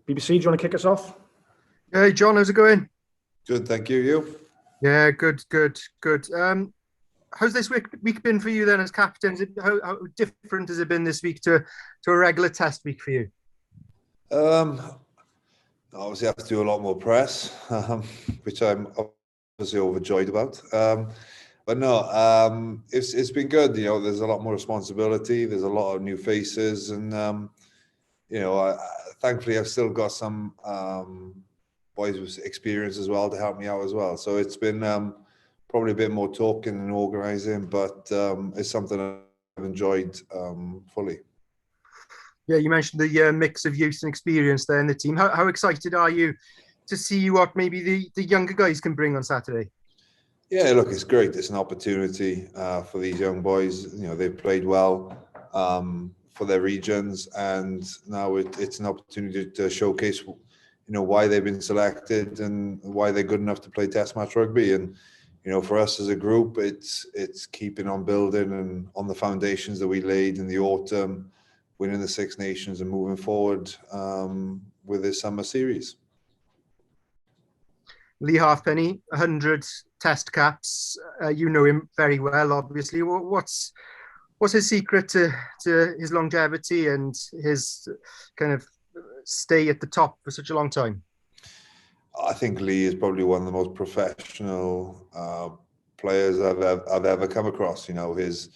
BBC, do you want to kick us off? Hey, John, how's it going? Good, thank you. You? Yeah, good. How's this week been for you then as captain? How different has it been this week to a regular test week for you? Obviously, I have to do a lot more press, which I'm obviously overjoyed about. But no, it's been good. There's a lot more responsibility. There's a lot of new faces, and thankfully I've still got some boys with experience as well to help me out as well. So it's been probably a bit more talking and organising, but it's something I've enjoyed fully. Yeah, you mentioned the mix of youth and experience there in the team. How excited are you to see what maybe the younger guys can bring on Saturday? Yeah, look, it's great. It's an opportunity for these young boys. They've played well for their regions, and now it's an opportunity to showcase, why they've been selected and why they're good enough to play Test match rugby. And for us as a group, it's keeping on building and on the foundations that we laid in the autumn, winning the Six Nations and moving forward with this summer series. Lee Halfpenny, 100 Test caps. You know him very well, obviously. What's his secret to his longevity and his kind of stay at the top for such a long time? I think Lee is probably one of the most professional players I've ever come across. His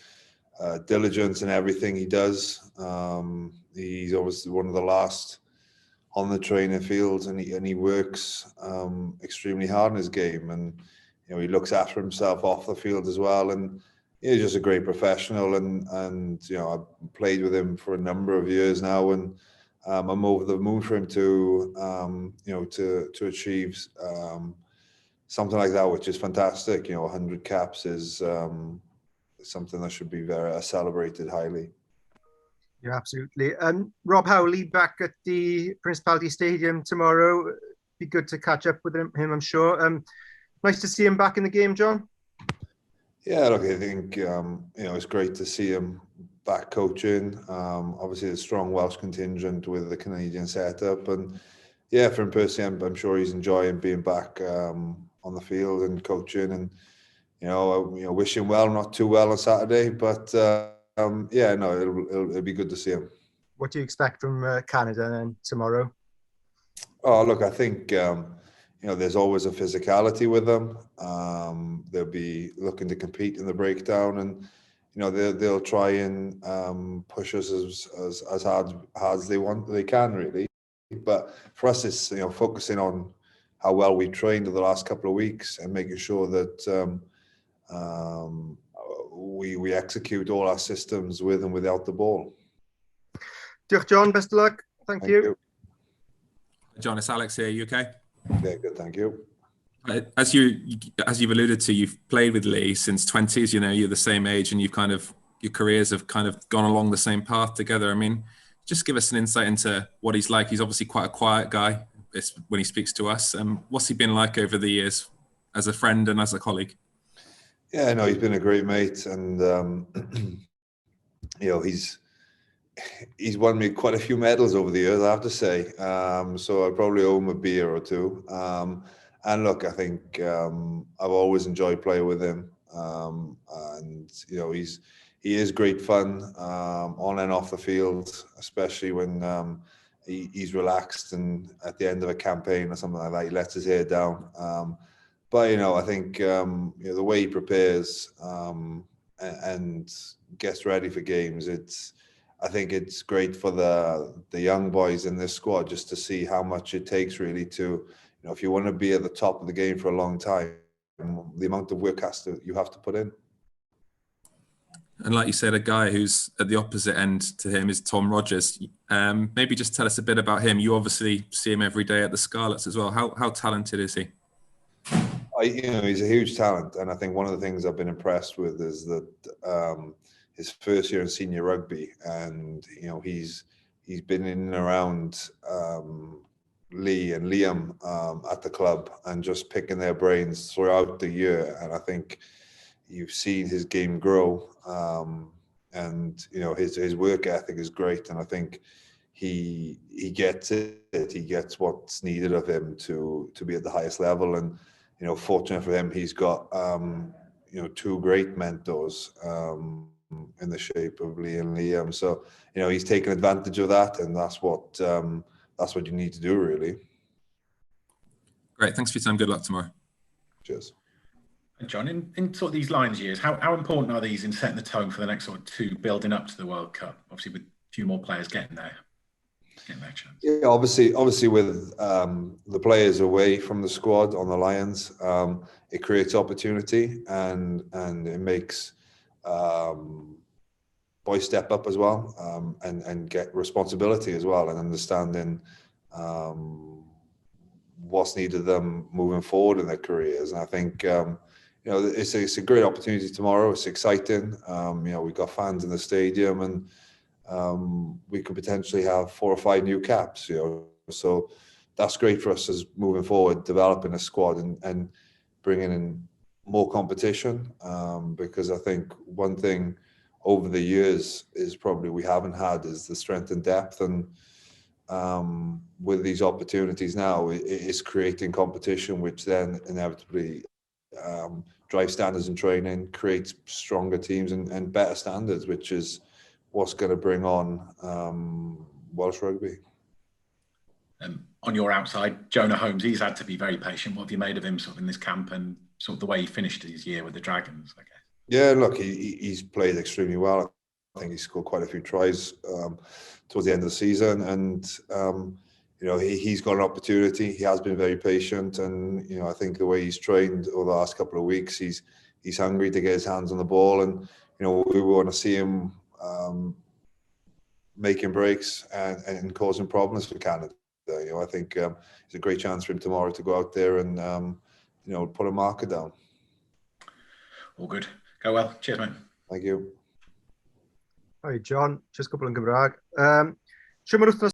diligence in everything he does. He's obviously one of the last on the training fields, and he works extremely hard in his game, and he looks after himself off the field as well. And he's just a great professional, and I've played with him for a number of years now, and I'm over the moon for him to to achieve something like that, which is fantastic. 100 caps is something that should be very celebrated highly. Yeah, absolutely. Rob Howley back at the Principality Stadium tomorrow. Be good to catch up with him, I'm sure. Nice to see him back in the game, John. Yeah, look, I think it's great to see him back coaching. Obviously, a strong Welsh contingent with the Canadian setup, and yeah, for him personally, I'm sure he's enjoying being back on the field and coaching. And wish him well, not too well on Saturday, but. It'll be good to see him. What do you expect from Canada then tomorrow? Oh, look, I think there's always a physicality with them. They'll be looking to compete in the breakdown, and they'll try and push us as hard as they can really. But for us, it's focusing on how well we trained in the last couple of weeks and making sure that. We execute all our systems with and without the ball. Diolch, John. Best of luck. Thank you. John, it's Alex here. You okay? Yeah, good. Thank you. As you've alluded to, you've played with Lee since 20s. You're the same age, and your careers have kind of gone along the same path together. I mean, just give us an insight into what he's like. He's obviously quite a quiet guy when he speaks to us. What's he been like over the years as a friend and as a colleague? Yeah, no, he's been a great mate, and he's won me quite a few medals over the years, I have to say. So I probably owe him a beer or two. And look, I think I've always enjoyed playing with him, and he is great fun on and off the field, especially when he's relaxed and at the end of a campaign or something like that, he lets his hair down. But I think the way he prepares and gets ready for games, I think it's great for the young boys in this squad just to see how much it takes really to, if you want to be at the top of the game for a long time, the amount of work you have to put in. And like you said, a guy who's at the opposite end to him is Tom Rogers. Maybe just tell us a bit about him. You obviously see him every day at the Scarlets as well. How talented is he? He's a huge talent, and I think one of the things I've been impressed with is that his first year in senior rugby, and he's been in and around Lee and Liam at the club and just picking their brains throughout the year. And I think you've seen his game grow, and his work ethic is great. And I think he gets it. He gets what's needed of him to be at the highest level. And fortunate for him, he's got two great mentors in the shape of Lee and Liam. So he's taken advantage of that, and that's what you need to do, really. Great, thanks for your time. Good luck tomorrow. Cheers. John, in sort of these Lions years, how important are these in setting the tone for the next sort of two building up to the World Cup? Obviously, with a few more players getting their chance. Yeah, obviously with the players away from the squad on the Lions, it creates opportunity and it makes boys step up as well, and get responsibility as well, and understanding what's needed of them moving forward in their careers. And I think it's a great opportunity tomorrow. It's exciting. We've got fans in the stadium, and we could potentially have 4 or 5 new caps. So that's great for us as moving forward, developing a squad and bringing in more competition. Because I think one thing over the years is probably we haven't had is the strength and depth, and with these opportunities now, it is creating competition, which then inevitably drives standards in training, creates stronger teams and better standards, which is what's going to bring on Welsh rugby. On your outside, Jonah Holmes, he's had to be very patient. What have you made of him sort of in this camp and sort of the way he finished his year with the Dragons, I guess? Yeah, look, he's played extremely well. I think he scored quite a few tries towards the end of the season, and he's got an opportunity. He has been very patient, and I think the way he's trained over the last couple of weeks, he's hungry to get his hands on the ball, and we want to see him making breaks and causing problems for Canada. I think it's a great chance for him tomorrow to go out there and put a marker down. All good. Go well. Cheers, mate. Thank you. Hi John, just cwbl yn Gymraeg. Siwr mae'r wythnos